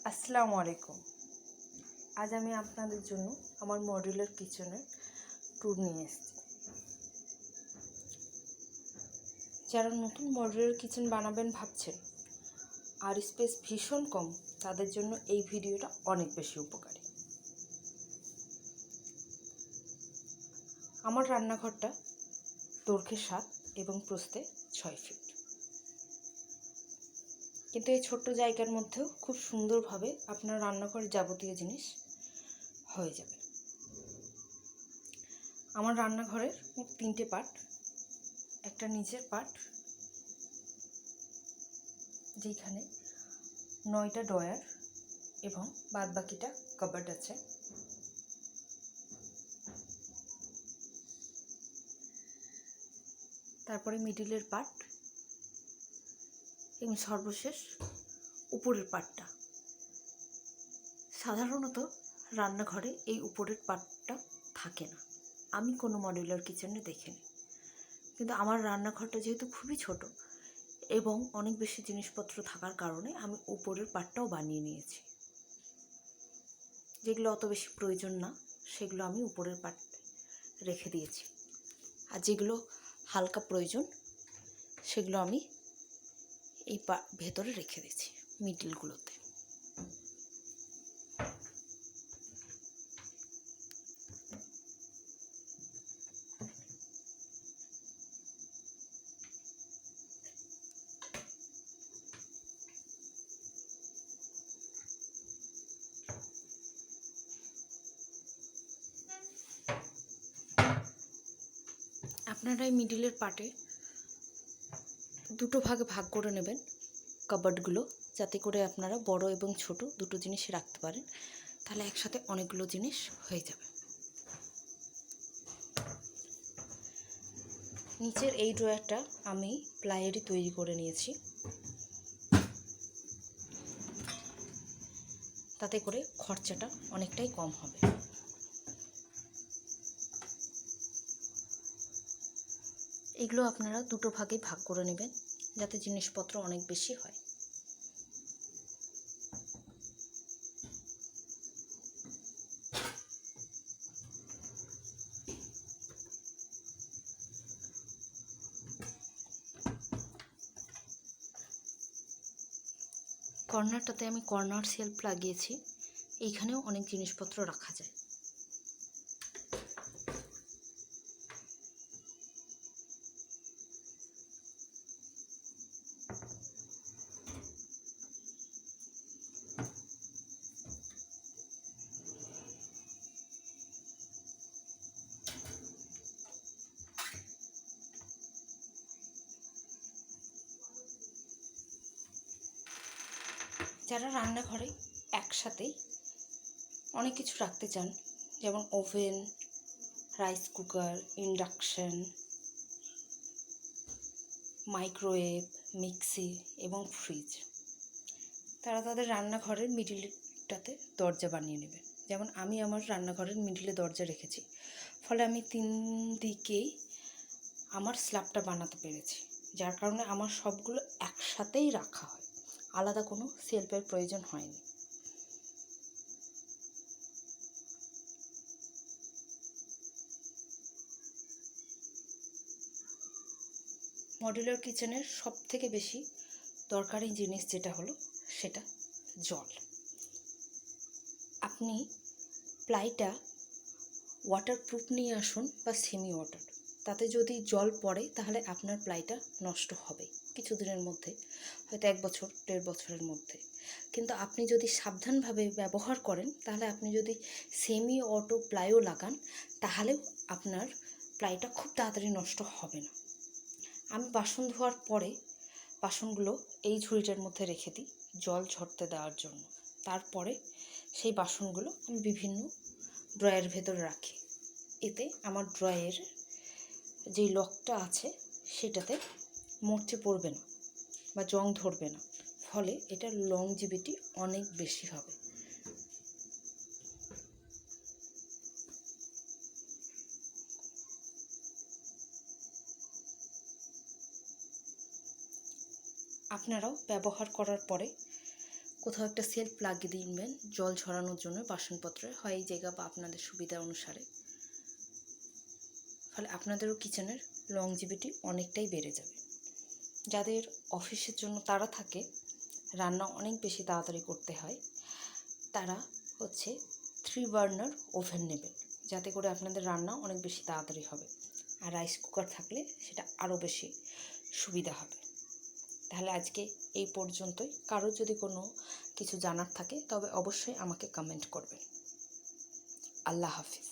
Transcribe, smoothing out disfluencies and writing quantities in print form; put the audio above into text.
আসসালামু আলাইকুম। আজ আমি আপনাদের জন্য আমার মডিউলার কিচেনের ট্যুর নিয়ে এসেছি। যারা নতুন মডিউলার কিচেন বানাবেন ভাবছেন আর স্পেস ভীষণ কম, তাদের জন্য এই ভিডিওটা অনেক বেশি উপকারী। আমার রান্নাঘরটা দৈর্ঘ্যে 7 এবং প্রস্থে 6 ফিট, কিন্তু এই ছোট্ট জায়গার মধ্যেও খুব সুন্দরভাবে আপনার রান্নাঘরের যাবতীয় জিনিস হয়ে যাবে। আমার রান্নাঘরের মোট 3টে পার্ট। একটা নিচের পার্ট, যেখানে 9টা ড্রয়ার এবং বাদবাকিটা কাবার্ড আছে। তারপরে মিডিলের পার্ট এবং সর্বশেষ উপরের পার্টটা। সাধারণত রান্নাঘরে এই উপরের পার্টটা থাকে না, আমি কোনো মডিউলার কিচেনে দেখিনি। কিন্তু আমার রান্নাঘরটা যেহেতু খুবই ছোট এবং অনেক বেশি জিনিসপত্র থাকার কারণে আমি উপরের পার্টটাও বানিয়ে নিয়েছি। যেগুলো অত বেশি প্রয়োজন না সেগুলো আমি উপরের পার্ট রেখে দিয়েছি, আর যেগুলো হালকা প্রয়োজন সেগুলো আমি এই ভেতরে রেখে দিয়েছি মিডিলগুলোতে। আপনারা এই মিডিলের পার্টে দুটো ভাগে ভাগ করে নেবেন কাবার্ডগুলো, যাতে করে আপনারা বড় এবং ছোট দুটো জিনিস রাখতে পারেন, তাহলে একসাথে অনেকগুলো জিনিস হয়ে যাবে। নিচের এই ড্রয়ারটা আমি প্লাইয়েরই তৈরি করে নিয়েছি, তাতে করে খরচাটা অনেকটাই কম হবে। এগুলো আপনারা দুটো ভাগে ভাগ করে নেবেন যাতে জিনিসপত্র অনেক বেশি হয়। কর্নারটাতে আমি কর্নার শেলফ লাগিয়েছি, এইখানেও অনেক জিনিসপত্র রাখা যায়। যারা রান্নাঘরে একসাথেই অনেক কিছু রাখতে চান, যেমন oven, rice cooker, induction, microwave, mixie এবং ফ্রিজ, তারা তাদের রান্নাঘরের মিডিলটাতে দরজা বানিয়ে নেবে। যেমন আমি আমার রান্নাঘরের মিডিলে দরজা রেখেছি, ফলে আমি 3 দিকেই আমার স্ল্যাবটা বানাতে পেরেছি, যার কারণে আমার সবগুলো একসাথেই রাখা হয়, আলাদা কোনো শেলফের প্রয়োজন হয়নি। মডিউলার কিচেনের সবথেকে বেশি দরকারি জিনিস যেটা হলো সেটা জল। আপনি প্লাইটা ওয়াটারপ্রুফ নিয়ে আসুন বা সেমি ওয়াটার, তাতে যদি জল পড়ে তাহলে আপনার প্লাইটা নষ্ট হবে কিছুদিনের মধ্যে, হয়তো 1 বছর 1.5 বছরের মধ্যে। কিন্তু আপনি যদি সাবধানভাবে ব্যবহার করেন, তাহলে আপনি যদি সেমি অটো প্লাইও লাগান, তাহলেও আপনার প্লাইটা খুব তাড়াতাড়ি নষ্ট হবে না। আমি বাসন ধোয়ার পরে বাসনগুলো এই ঝুড়িটার মধ্যে রেখে দিই জল ঝরতে দেওয়ার জন্য। তারপরে সেই বাসনগুলো আমি বিভিন্ন ড্রয়ারের ভেতরে রাখি, এতে আমার ড্রয়ারের যেই লকটা আছে সেটাতে মরচে পড়বে না বা জং ধরবে না, ফলে এটার লংজিভিটি অনেক বেশি হবে। আপনারাও ব্যবহার করার পরে কোথাও একটা সেলফ লাগিয়ে দিবেন জল ঝরানোর জন্য বাসনপত্রে, হয় এই জায়গা বা আপনাদের সুবিধা অনুসারে। ফলে আপনাদেরও কিচেনের লংজিভিটি অনেকটাই বেড়ে যাবে। যাদের অফিসের জন্য তাড়া থাকে, রান্না অনেক বেশি তাড়াতাড়ি করতে হয়, তারা 3 বার্নার ওভেন নেবেন, যাতে করে আপনাদের রান্না অনেক বেশি তাড়াতাড়ি হবে। আর রাইস কুকার থাকলে সেটা আরও বেশি সুবিধা হবে। তাহলে আজকে এই পর্যন্তই। কারোর যদি কোনো কিছু জানার থাকে তবে অবশ্যই আমাকে কমেন্ট করবেন। আল্লাহ হাফিজ।